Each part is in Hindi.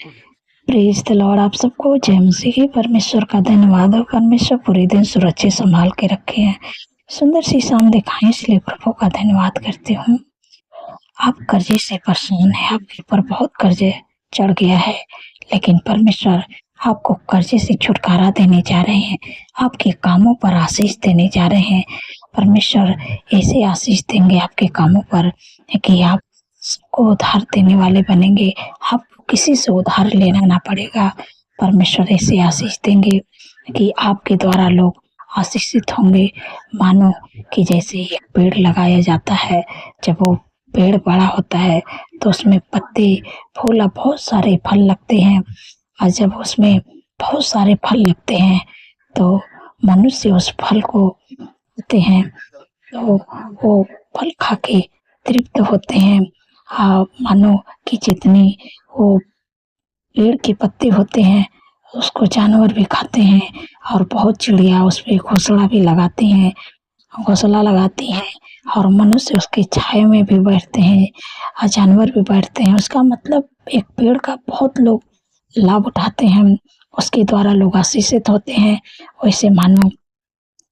Praise the Lord. आप सबको जय मसीह की। परमेश्वर का धन्यवाद हो। परमेश्वर पूरे दिन सुरक्षित संभाल के रखे हैं, सुंदर सी शाम दिखाएं, इसलिए प्रभु का धन्यवाद करती हूँ। आप कर्जे से परेशान हैं, आपके ऊपर बहुत कर्जे चढ़ गया है, लेकिन परमेश्वर आपको कर्जे से छुटकारा देने जा रहे हैं, आपके कामों पर आशीष देने जा रहे हैं। परमेश्वर ऐसे आशीष देंगे आपके कामों पर कि आप सबको उधार देने वाले बनेंगे, आपको किसी से उधार लेना ना पड़ेगा। परमेश्वर ऐसे आशीष देंगे कि आपके द्वारा लोग आशीषित होंगे, मानो कि जैसे एक पेड़ लगाया जाता है, जब वो पेड़ बड़ा होता है तो उसमें पत्ते, फूल, बहुत सारे फल लगते हैं, और जब उसमें बहुत सारे फल लगते हैं तो मनुष्य उस फल को खाते हैं तो वो फल खा के तृप्त होते हैं। मानो कि जितनी वो पेड़ के पत्ते होते हैं उसको जानवर भी खाते हैं, और बहुत चिड़िया उस पे घोंसला भी लगाती हैं, घोंसला लगाती हैं, और मनुष्य उसकी छाया में भी बैठते हैं और जानवर भी बैठते हैं। उसका मतलब एक पेड़ का बहुत लोग लाभ उठाते हैं, उसके द्वारा लोग आशीषित होते हैं। वैसे मानो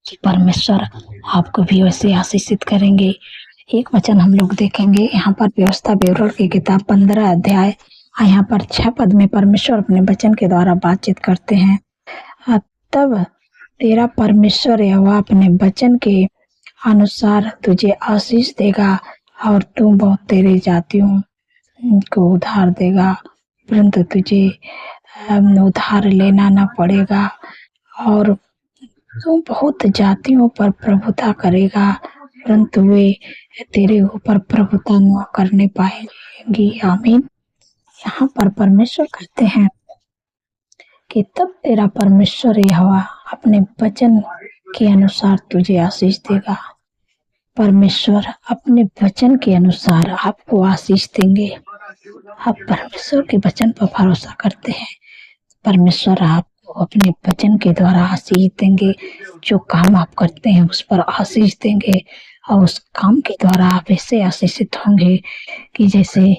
कि परमेश्वर आपको भी वैसे आशीषित करेंगे। एक वचन हम लोग देखेंगे यहाँ पर, व्यवस्था विवरण की किताब 15 अध्याय, यहाँ पर 6 पद में परमेश्वर अपने वचन के द्वारा बातचीत करते हैं। तब तेरा परमेश्वर यहोवा अपने वचन के अनुसार तुझे आशीष देगा और तू बहुत तेरे जातियों को उधार देगा, परंतु तुझे उधार लेना न पड़ेगा, और तू बहुत जातियों पर प्रभुता करेगा, परंतु वे तेरे ऊपर प्रभुता न करने पाएंगी। आमीन। यहाँ पर परमेश्वर कहते हैं कि तब तेरा परमेश्वर यहोवा अपने वचन के अनुसार तुझे आशीष देगा। परमेश्वर अपने वचन के अनुसार आपको आशीष देंगे। आप परमेश्वर के वचन पर भरोसा करते हैं, परमेश्वर आपको अपने वचन के द्वारा आशीष देंगे। जो काम आप करते हैं उस पर आशीष देंगे, और उस काम के द्वारा आप ऐसे आशीषित होंगे कि जैसे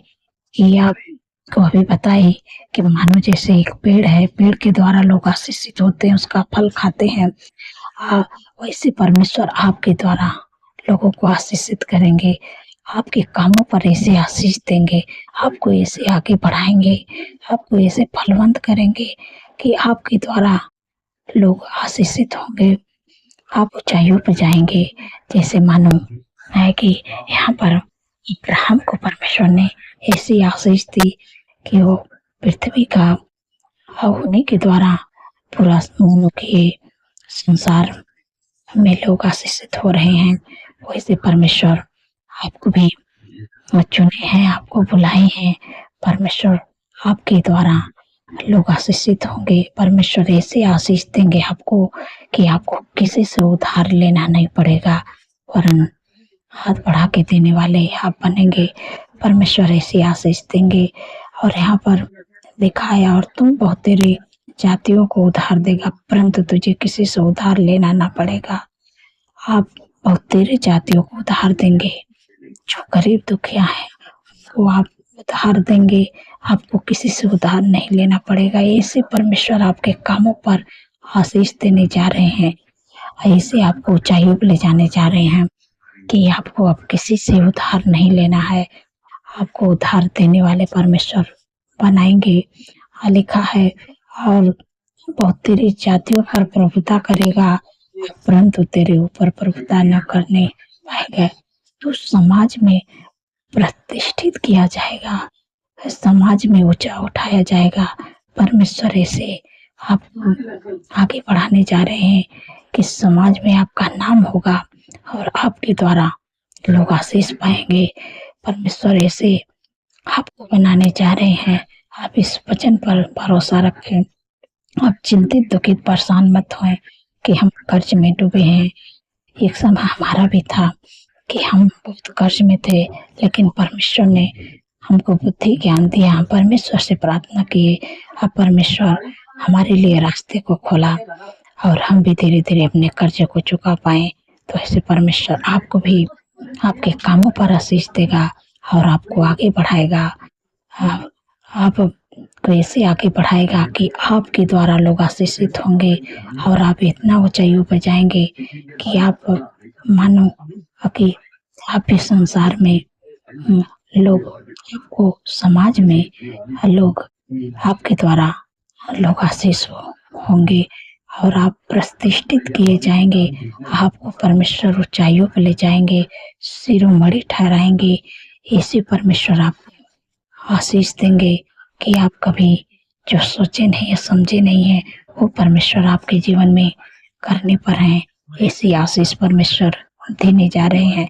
कि आपको अभी बताई कि मानो जैसे एक पेड़ है, पेड़ के द्वारा लोग आशीषित होते हैं, उसका फल खाते हैं, वैसे परमेश्वर आपके द्वारा लोगों को आशीषित करेंगे, आपके कामों पर ऐसे आशीष देंगे, आपको ऐसे आगे बढ़ाएंगे, आपको ऐसे फलवंत करेंगे कि आपके द्वारा लोग आशीषित होंगे, आप ऊंचाइयों पर जाएंगे। जैसे मानो है कि यहाँ पर अब्राहम को परमेश्वर ने ऐसी आशीष दी कि वो पृथ्वी का होने के द्वारा पूरा के संसार में लोग आशीषित हो रहे हैं। वैसे परमेश्वर आपको भी चुने हैं, आपको बुलाए हैं, परमेश्वर आपके द्वारा लोग आशीषित होंगे। परमेश्वर ऐसे आशीष देंगे आपको कि आपको किसी से उधार लेना नहीं पड़ेगा, वरन हाथ बढ़ा के देने वाले आप बनेंगे। परमेश्वर ऐसी आशीष देंगे। और यहाँ पर दिखाया, और तुम बहुत तेरी जातियों को उधार देगा, परंतु तुझे किसी से उधार लेना ना पड़ेगा। आप बहुत तेरे जातियों को उधार देंगे, जो गरीब दुखिया है वो आप उधार देंगे, आपको किसी से उधार नहीं लेना पड़ेगा। ऐसे परमेश्वर आपके कामों पर आशीष देने जा रहे हैं, ऐसे आपको ऊंचाइयों पर ले जाने जा रहे हैं कि आपको अब किसी से उधार नहीं लेना है, आपको उधार देने वाले परमेश्वर बनाएंगे। लिखा है, और बहुत तेरी जातियों पर प्रभुता करेगा, परंतु तेरे ऊपर प्रभुता न करने पाएगा। तो समाज में प्रतिष्ठित किया जाएगा, समाज में ऊंचा उठाया जाएगा। परमेश्वर ऐसे आपको आगे बढ़ाने जा रहे हैं कि समाज में आपका नाम होगा और आपके द्वारा लोग आशीष पाएंगे। परमेश्वर ऐसे आपको बनाने जा रहे हैं। आप इस वचन पर भरोसा रखें। आप चिंतित, दुखित, परेशान मत हों कि हम कर्ज में डूबे हैं। एक समय हमारा भी था कि हम बहुत कर्ज में थे, लेकिन परमेश्वर ने हमको बुद्धि ज्ञान दिया। हम परमेश्वर से प्रार्थना किए, अब परमेश्वर हमारे लिए रास्ते को खोला और हम भी धीरे धीरे अपने कर्जे को चुका पाए। तो ऐसे परमेश्वर आपको भी आपके कामों पर आशीष देगा और आपको आगे बढ़ाएगा। आप को ऐसे आगे बढ़ाएगा कि आपके द्वारा लोग आशीषित होंगे और आप इतना ऊंचाइयों पर जाएंगे कि आप मानो कि आप इस संसार में लोग आपको समाज में लोग आपके द्वारा लोग आशीष होंगे और आप प्रतिष्ठित किए जाएंगे। आपको परमेश्वर ऊंचाइयों पर ले जाएंगे, शिरोमणि ठहराएंगे। ऐसे परमेश्वर आपको आशीष देंगे कि आप कभी जो सोचे नहीं है, समझे नहीं है, वो परमेश्वर आपके जीवन में करने पर हैं। ऐसी आशीष परमेश्वर देने जा रहे हैं,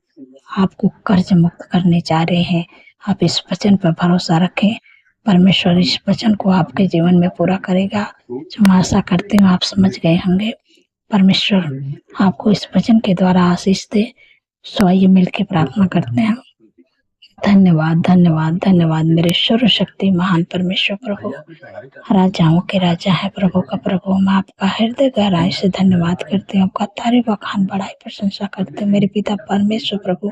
आपको कर्ज मुक्त करने जा रहे हैं। आप इस वचन पर भरोसा रखें, परमेश्वर इस वचन को आपके जीवन में पूरा करेगा। जो मैं आशा करती हूँ आप समझ गए होंगे। परमेश्वर आपको इस वचन के द्वारा आशीष दे। सो आइए मिलकर प्रार्थना करते हैं। धन्यवाद धन्यवाद धन्यवाद मेरे सर्वशक्ति महान परमेश्वर प्रभु, राजाओं के राजा है, प्रभु का प्रभु। मैं आपका हृदय गहराई से धन्यवाद करती हूँ, आपका तारीफ बखान बढ़ाई प्रशंसा करते हैं। मेरे पिता परमेश्वर प्रभु,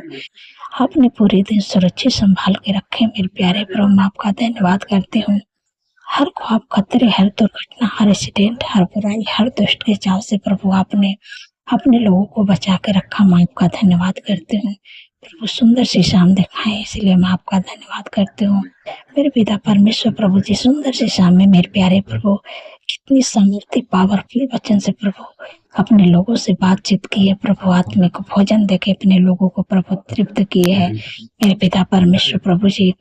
आपने पूरे दिन सुरक्षित संभाल के रखे। मेरे प्यारे प्रभु, मैं आपका धन्यवाद करती हूँ। हर ख्वाब खतरे, हर दुर्घटना, हर एक्सीडेंट, हर बुराई, हर दुष्ट के चाव से प्रभु आपने अपने लोगों को बचा के रखा। मैं आपका धन्यवाद करती हूँ प्रभु। सुंदर सी शाम दिखाएं, इसलिए मैं आपका धन्यवाद करती हूँ। मेरे पिता परमेश्वर प्रभु जी, सुंदर सी शाम में मेरे प्यारे प्रभु कितनी समृद्धि पावरफुल वचन से प्रभु अपने लोगों से बातचीत की है प्रभु। आत्मिक भोजन देके अपने लोगों को प्रभु तृप्त किए है। मेरे पिता परमेश्वर प्रभु जी,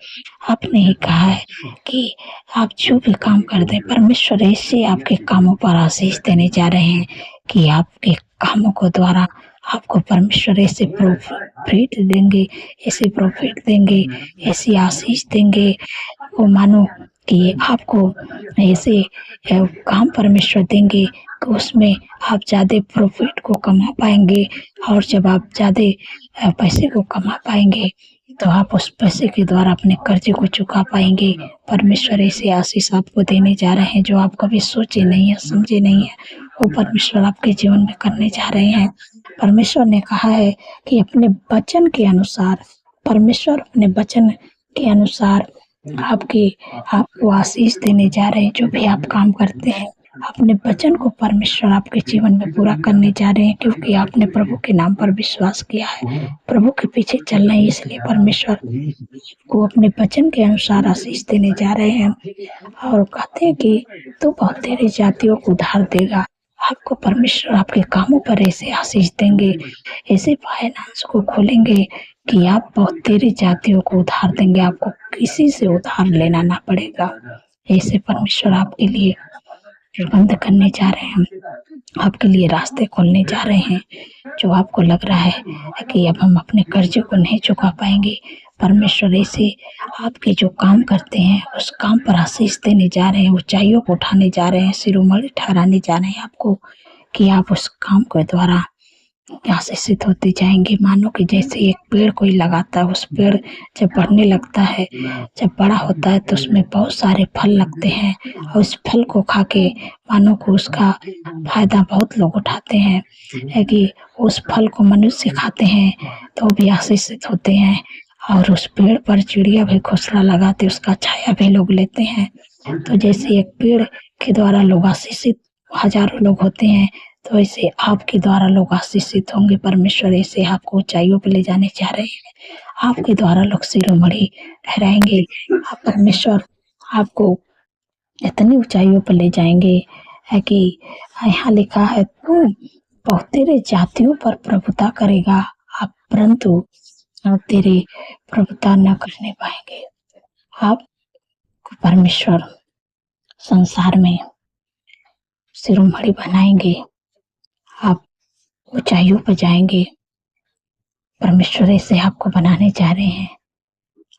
आपने ही कहा है कि आप जो भी काम कर दे परमेश्वर ऐसे आपके कामों पर आशीष देने जा रहे हैं कि आपके कामों को द्वारा आपको परमेश्वर ऐसे प्रॉफिट देंगे, ऐसे प्रॉफिट देंगे, ऐसी आशीष देंगे। वो मानो कि आपको ऐसे काम परमेश्वर देंगे कि उसमें आप ज़्यादा प्रॉफिट को कमा पाएंगे। और जब आप ज़्यादा पैसे को कमा पाएंगे तो आप उस पैसे के द्वारा अपने कर्जे को चुका पाएंगे। परमेश्वर ऐसे आशीष आपको देने जा रहे हैं जो आप कभी सोचे नहीं है, समझे नहीं है, वो परमेश्वर आपके जीवन में करने जा रहे हैं। परमेश्वर ने कहा है कि अपने वचन के अनुसार, परमेश्वर अपने वचन के अनुसार आपको आशीष देने जा रहे हैं। जो भी आप काम करते हैं अपने वचन को परमेश्वर आपके जीवन में पूरा करने जा रहे हैं, क्योंकि आपने प्रभु के नाम पर विश्वास किया है, प्रभु के पीछे चलना है। इसलिए परमेश्वर को अपने वचन के अनुसार आशीष देने जा रहे हैं और कहते हैं कि तो बहुत तेरी जातियों को उधार देगा। आपको परमेश्वर आपके कामों पर ऐसे आशीष देंगे, ऐसे फाइनेंस को खोलेंगे कि आप बहुत तेरी जातियों को उधार देंगे। आपको किसी से उधार लेना ना पड़ेगा। ऐसे परमेश्वर आपके लिए प्रबंध करने जा रहे हैं, आपके लिए रास्ते खोलने जा रहे हैं। जो आपको लग रहा है कि अब हम अपने कर्जे को नहीं चुका पाएंगे, परमेश्वर ऐसे आपके जो काम करते हैं उस काम पर आशीष देने जा रहे हैं, ऊंचाइयों को उठाने जा रहे हैं, शिरोमणि ठहराने जा रहे हैं आपको कि आप उस काम के द्वारा आशीषित होते जाएंगे। मानो कि जैसे एक पेड़ कोई लगाता है, उस पेड़ जब बढ़ने लगता है, जब बड़ा होता है तो उसमें बहुत सारे फल लगते हैं और उस फल को खा के मानो को उसका फायदा बहुत लोग उठाते हैं। है कि उस फल को मनुष्य खाते हैं तो भी आशीषित होते हैं और उस पेड़ पर चिड़िया भी घोंसला लगाते, उसका छाया भी लोग लेते हैं। तो जैसे एक पेड़ के द्वारा लोग आशीषित हजारों लोग होते हैं, तो ऐसे आपके द्वारा लोग आशीषित होंगे। परमेश्वर ऐसे आपको ऊंचाइयों पर ले जाने जा रहे हैं, आपके द्वारा लोग शिरोमणि ठहराएंगे। आप परमेश्वर आपको इतनी ऊंचाइयों पर ले जाएंगे है कि यहाँ लिखा है तू बहुत तेरे जातियों पर प्रभुता करेगा, आप परंतु तेरे प्रभुता न करने पाएंगे। आप परमेश्वर संसार में शिरोमणि बनाएंगे, आप ऊंचाइयों पर जाएंगे। परमेश्वर ऐसे आपको बनाने जा रहे हैं,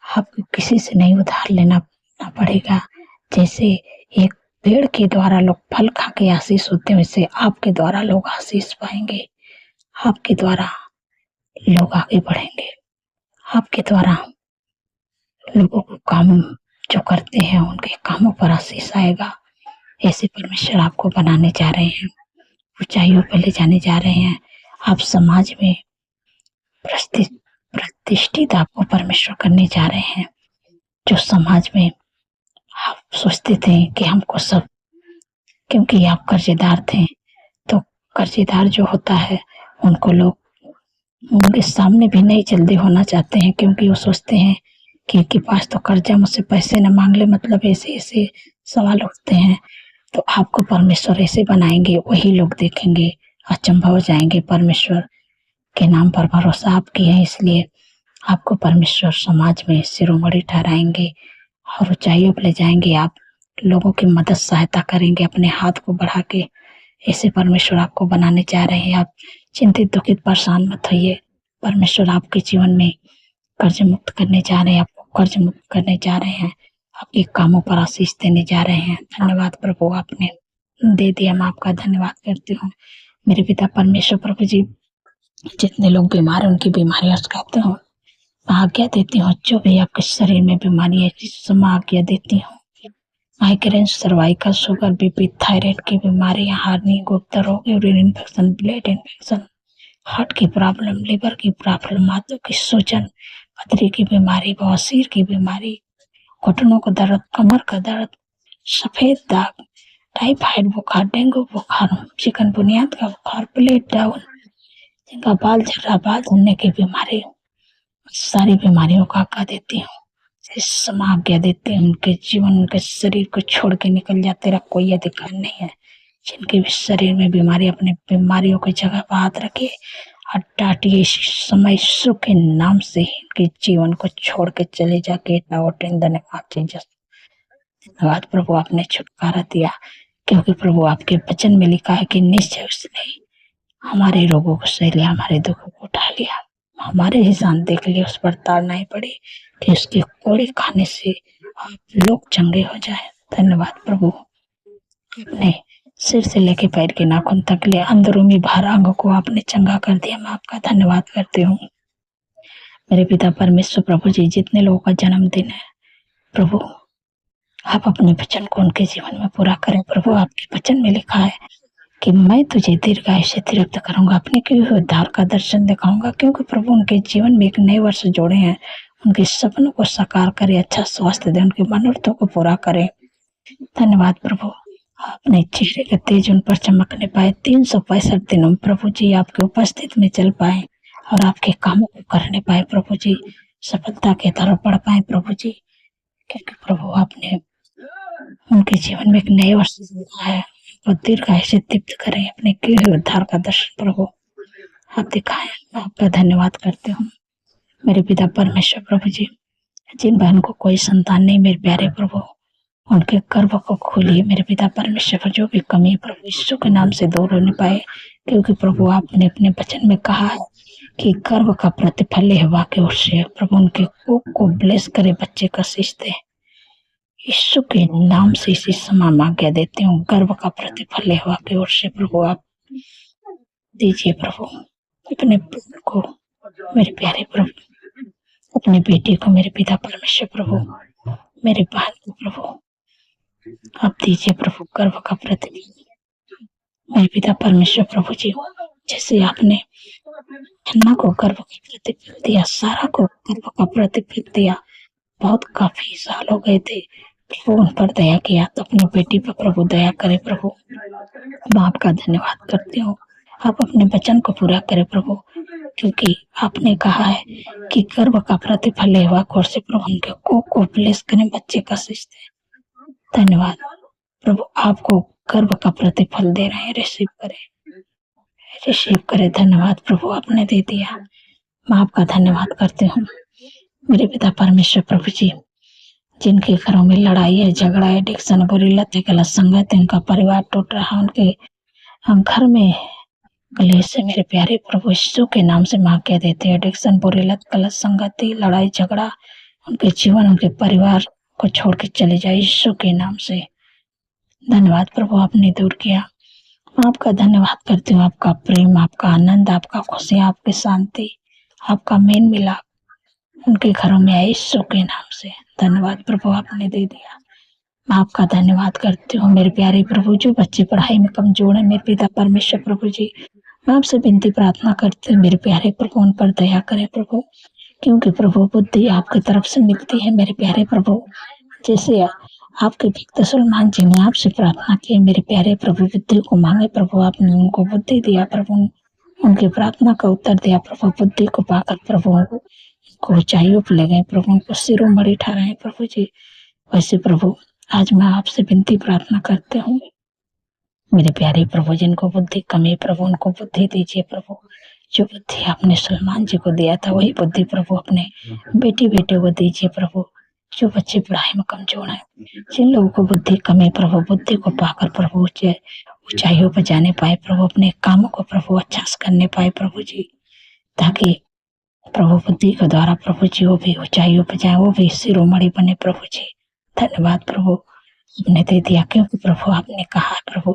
आपको किसी से नहीं उधार लेना पड़ेगा। जैसे एक पेड़ के द्वारा लोग फल खा के आशीष होते हैं, वैसे आपके द्वारा लोग आशीष पाएंगे, आपके द्वारा लोग आगे बढ़ेंगे, आपके द्वारा लोगों को काम जो करते हैं उनके कामों पर आशीष आएगा। ऐसे परमेश्वर आपको बनाने जा रहे हैं, ऊंचाइयों पर ले जाने जा रहे हैं। आप समाज में प्रतिष्ठित आपको परमेश्वर करने जा रहे हैं। जो समाज में आप सोचते थे कि हमको सब, क्योंकि आप कर्जेदार थे, तो कर्जेदार जो होता है उनको लोग उनके सामने भी नहीं जल्दी होना चाहते हैं, क्योंकि वो सोचते हैं कि इनके पास तो कर्जा, मुझसे पैसे न मांग ले, मतलब ऐसे ऐसे सवाल उठते हैं। तो आपको परमेश्वर ऐसे बनाएंगे, वही लोग देखेंगे, अचंभा हो जाएंगे। परमेश्वर के नाम पर भरोसा आप किए हैं, इसलिए आपको परमेश्वर समाज में शिरोमणि ठहराएंगे और ऊंचाइयों पर ले जाएंगे। आप लोगों की मदद सहायता करेंगे अपने हाथ को बढ़ा के। ऐसे परमेश्वर आपको बनाने जा रहे हैं। आप चिंतित दुखित परेशान मत होइए। परमेश्वर आपके जीवन में कर्ज मुक्त करने जा रहे हैं, आपको कर्ज मुक्त करने जा रहे हैं, आपके कामों पर आशीष देने जा रहे हैं। धन्यवाद प्रभु, आपने दे दिया, मैं आपका धन्यवाद करती हूँ। मेरे पिता परमेश्वर प्रभु जी, जितने लोग बीमार हैं उनकी बीमारियां कहते हूँ, आज्ञा देती हूँ। जो भी आपके शरीर में बीमारी है, जिस समय आज्ञा देती हूँ। Migraine, cervical, sugar, BP, thyroid की बीमारियां, हार्नी, गुप्त रोग, urine infection, blood infection, heart की प्रॉब्लम, लिवर की प्रॉब्लम, हाथों की सूजन, पथरी की बीमारी, बवासीर की बीमारी, घुटनों का दर्द, कमर का दर्द, सफेद दाग, टाइफाइड बुखार, डेंगू बुखार, चिकनगुनिया का बुखार, प्लेट डाउन, जिनका बाल झड़ रहा, बाल झड़ने की बीमारी, सारी बीमारियों का आज्ञा देती हूँ। इस समय आज्ञा देते हैं, उनके जीवन, उनके शरीर को छोड़ के निकल जाते। तेरा कोई अधिकार नहीं है। जिनके भी शरीर में बीमारी, अपने बीमारियों की जगह पर हाथ रखे और डांटिए। इस समय यीशु के नाम से इनके जीवन को छोड़ के चले जाके धन्यवाद प्रभु, आपने छुटकारा दिया, क्योंकि प्रभु आपके वचन में लिखा है कि निश्चय उसने हमारे रोगों को सह लिया, हमारे दुखों को उठा लिया। हमारे ही जान देख लिए, उस पर तार नहीं पड़ी कि उसके कोड़े खाने से आप लोग चंगे हो जाए। धन्यवाद प्रभु, अपने सिर से लेके पैर के नाखून तक ले अंदरूनी बाहर अंगों को आपने चंगा कर दिया। मैं आपका धन्यवाद करती हूँ। मेरे पिता परमेश्वर प्रभु जी, जितने लोगों का जन्मदिन है प्रभु, आप अपने वचन को उनके जीवन में पूरा करें। प्रभु आपके वचन में लिखा है कि मैं तुझे दीर्घायु से तृप्त करूंगा, अपने किए हुए उद्धार का दर्शन दिखाऊंगा। क्योंकि प्रभु उनके जीवन में एक नए वर्ष जोड़े हैं, उनके सपनों को साकार करे, अच्छा स्वास्थ्य दे, उनके मनोरथों को पूरा करे। धन्यवाद प्रभु, अपने चेहरे का तेज उन पर चमकने पाए। 365 दिनों प्रभु जी आपके उपस्थित में चल पाए और आपके कामों को करने पाए। प्रभु जी सफलता के तरफ बढ़ पाए प्रभु जी, क्योंकि प्रभु आपने उनके जीवन में एक नए वर्ष जोड़ा है। वो दीर्घायु से तृप्त करें, अपने किए हुए उद्धार का दर्शन प्रभु आप दिखाएं। मैं आपका धन्यवाद करती हूँ। मेरे पिता परमेश्वर प्रभु जी, जिन बहन को कोई संतान नहीं, मेरे प्यारे प्रभु उनके गर्भ को खोलिए। मेरे पिता परमेश्वर, जो भी कमी प्रभु यीशु के नाम से दूर होने पाए, क्योंकि प्रभु आपने अपने वचन में कहा है कि गर्भ का प्रतिफल यहोवा की ओर से। प्रभु उनके कोख को ब्लेस करे, बच्चे का शीश दे। यीशु के नाम से इसी समय आज्ञा देती हूँ, गर्भ का प्रतिफल यहोवा की ओर से प्रभु आप दीजिए। प्रभु अपने पुत्र को, मेरे प्यारे प्रभु, अपने बेटे को, मेरे पिता परमेश्वर प्रभु, मेरे बहन को प्रभु आप दीजिए प्रभु गर्भ का प्रतिफल। मेरे पिता परमेश्वर प्रभु जी, जैसे आपने हन्ना को गर्भ का प्रतिफल दिया, सारा को गर्भ का प्रतिफल दिया, बहुत काफी साल हो गए थे, प्रभु उन पर दया किया, तो अपनी बेटी पर प्रभु दया करे। प्रभु मैं आपका धन्यवाद करती हूँ। आप अपने वचन को पूरा करें प्रभु, क्योंकि आपने कहा है कि गर्भ का प्रतिफल यहोवा की ओर से। प्रभु उनके कोख को ब्लेस करें, बच्चे का शीश दे। धन्यवाद प्रभु, आपको गर्भ का प्रतिफल दे रहे हैं, रिसीव करे। धन्यवाद प्रभु, आपने दे दिया, मैं आपका धन्यवाद करती हूँ। मेरे पिता परमेश्वर प्रभु जी, जिनके घरों में लड़ाई है, झगड़ा है, एडिक्शन, बुरी लत है, गलत संगत है, उनका परिवार टूट रहा, उनके घर में कलेश है, मेरे प्यारे प्रभु यीशु के नाम से मैं आज्ञा देते हैं, एडिक्शन, बुरी लत, गलत संगति, लड़ाई झगड़ा, उनके जीवन, उनके परिवार को छोड़ के चले जाए यीशु के नाम से। धन्यवाद प्रभु, आपने दूर किया। मैं आपका धन्यवाद करती हूँ। आपका प्रेम, आपका आनंद, आपका खुशी, आपकी शांति, आपका मेल मिलाप उनके घरों में आए यीशु के नाम से। धन्यवाद प्रभु, आपने दे दिया, मैं आपका धन्यवाद करती हूँ। मेरे प्यारे प्रभु, जो बच्चे पढ़ाई में कमजोर है, मेरे पिता परमेश्वर प्रभु जी, मैं आपसे विनती प्रार्थना करती हूँ, मेरे प्यारे प्रभु उन पर दया करें प्रभु, क्योंकि प्रभु बुद्धि आपकी तरफ से मिलती है। मेरे प्यारे प्रभु, जैसे आपके भक्त सलमान जी ने आपसे प्रार्थना की, मेरे प्यारे प्रभु बुद्धि को मांगे प्रभु, आपने उनको बुद्धि दिया प्रभु, उनकी प्रार्थना का उत्तर दिया प्रभु, बुद्धि को पाकर प्रभु उनको ऊंचाइयों पर ले गए प्रभु, उनको शिरोमणि ठहराए प्रभु जी। वैसे प्रभु आज मैं आपसे विनती प्रार्थना करते हूँ, मेरे प्यारे प्रभु जिनको बुद्धि कमी प्रभु उनको बुद्धि दीजिए प्रभु। जो बुद्धि आपने सलमान जी को दिया था वही बुद्धि प्रभु अपने बेटी बेटे को दीजिए प्रभु। जो बच्चे पढ़ाई में कमजोर हैं, जिन लोगों को बुद्धि कमी प्रभु, बुद्धि को पाकर प्रभु ऊंचाइयों पर जाने पाए प्रभु, अपने कामों को प्रभु अच्छा से करने पाए प्रभु जी, ताकि प्रभु बुद्धि के द्वारा प्रभु जी वो भी ऊंचाइयों पर जाए, वो भी शिरोमणि बने प्रभु जी। धन्यवाद प्रभु आपने दे दिया, क्योंकि प्रभु आपने कहा प्रभु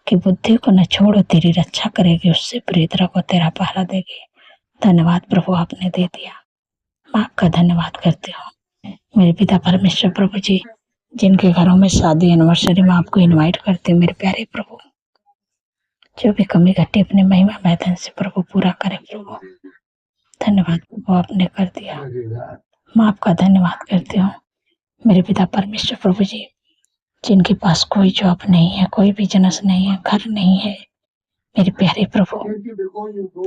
कि बुद्धि को न छोड़ो, तेरी रक्षा करेगी, उससे प्रेतरा को तेरा पहरा देगी। धन्यवाद प्रभु आपने दे दिया, मैं आपका धन्यवाद करती हूँ। मेरे पिता परमेश्वर प्रभु जी जिनके घरों में शादी एनिवर्सरी में आपको इनवाइट करते हैं, मेरे प्यारे प्रभु जो भी कमी घटी अपने महिमा मैदान से प्रभु पूरा करे प्रभु। धन्यवाद प्रभु आपने कर दिया, मैं आपका धन्यवाद करती हूँ। मेरे पिता परमेश्वर प्रभु जी जिनके पास कोई जॉब नहीं है, कोई बिजनेस नहीं है, घर नहीं है, मेरे प्यारे प्रभु,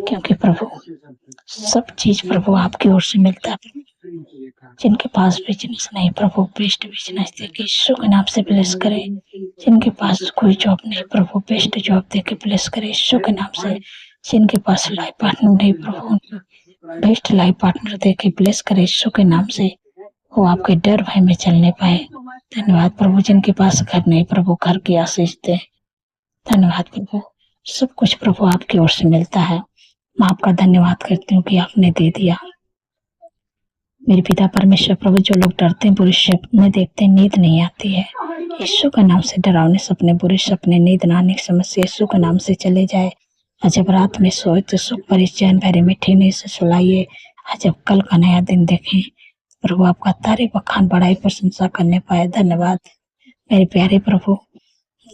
क्योंकि प्रभु सब चीज प्रभु आपकी ओर से मिलता है। जिनके पास बिजनेस नहीं प्रभु बेस्ट बिजनेस देके यीशु के नाम से ब्लेस करे। जिनके पास कोई जॉब नहीं प्रभु बेस्ट जॉब देके ब्लेस करे यीशु के नाम से। जिनके पास लाइफ पार्टनर नहीं प्रभु बेस्ट लाइफ पार्टनर देके ब्लेस करे यीशु के नाम से, वो आपके डर भय में चलने पाए। धन्यवाद प्रभु जिनके पास घर नहीं प्रभु घर की आशीष दे। धन्यवाद प्रभु, सब कुछ प्रभु आपकी ओर से मिलता है। मैं आपका धन्यवाद करती हूँ कि आपने दे दिया। मेरे पिता परमेश्वर प्रभु जो लोग डरते हैं, बुरे सपने देखते हैं, नींद नहीं आती है, यीशु का नाम से डरावने सपने, बुरे सपने, नींद न आने की समस्या यीशु का नाम से चले जाए। जब रात में सोए तो सुख परिचैन भरे मीठे नींद से सुलाइए। जब कल का नया दिन देखें प्रभु आपका तारीफ बखान बढ़ाई प्रशंसा करने पाए। धन्यवाद मेरे प्यारे प्रभु,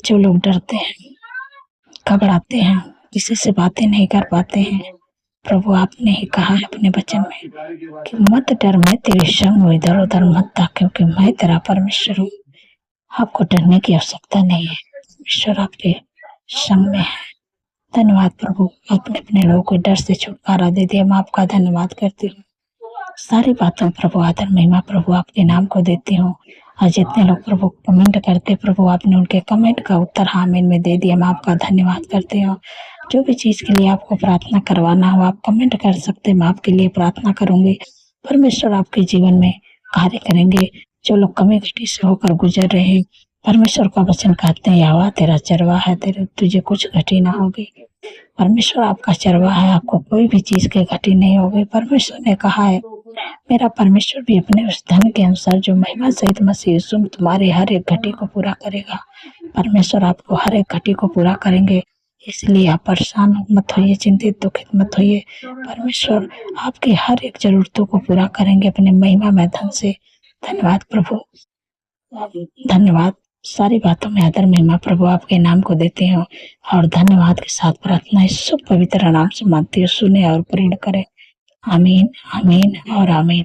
जो लोग डरते हैं, घबराते हैं, किसी से बातें नहीं कर पाते हैं, प्रभु आपने ही कहा है अपने वचन में कि मत डर, मैं तेरे संग हूँ, इधर उधर मत ताक, क्योंकि मैं तेरा परमेश्वर हूँ। आपको डरने की आवश्यकता नहीं है, परमेश्वर आपके संग में है। धन्यवाद प्रभु, आपने अपने लोगों को डर से छुटकारा दे दिया। मैं आपका धन्यवाद करती हूँ। सारी बातों प्रभु आदर महिमा प्रभु आपके नाम को देती हूँ। और जितने लोग प्रभु कमेंट करते प्रभु आपने उनके कमेंट का उत्तर आमीन में दे दिया। मैं आपका धन्यवाद करती हूँ। जो भी चीज के लिए आपको प्रार्थना करवाना हो आप कमेंट कर सकते हैं, मैं आपके लिए प्रार्थना करूंगी। परमेश्वर आपके जीवन में कार्य करेंगे। जो लोग कमी घटी से होकर गुजर रहे हैं, परमेश्वर का वचन कहते हैं यहोवा तेरा चरवा है, तेरे तुझे कुछ घटी ना होगी। परमेश्वर आपका चरवा है, आपको कोई भी चीज की घटी नहीं होगी। परमेश्वर ने कहा है मेरा परमेश्वर भी अपने उस धन के अनुसार जो महिमा सहित मसीह यीशु में तुम्हारे हर एक घटी को पूरा करेगा। परमेश्वर आपको हर एक घटी को पूरा करेंगे, इसलिए आप परेशान मत होइए, चिंतित दुखित मत होइए। परमेश्वर आपके हर एक जरूरतों को पूरा करेंगे अपने महिमा में धन से। धन्यवाद प्रभु, धन्यवाद। सारी बातों में आदर महिमा प्रभु आपके नाम को देते हो और धन्यवाद के साथ प्रार्थना इस पवित्र नाम से मानती हूँ, सुने और पूर्ण करे। आमीन आमीन और आमीन।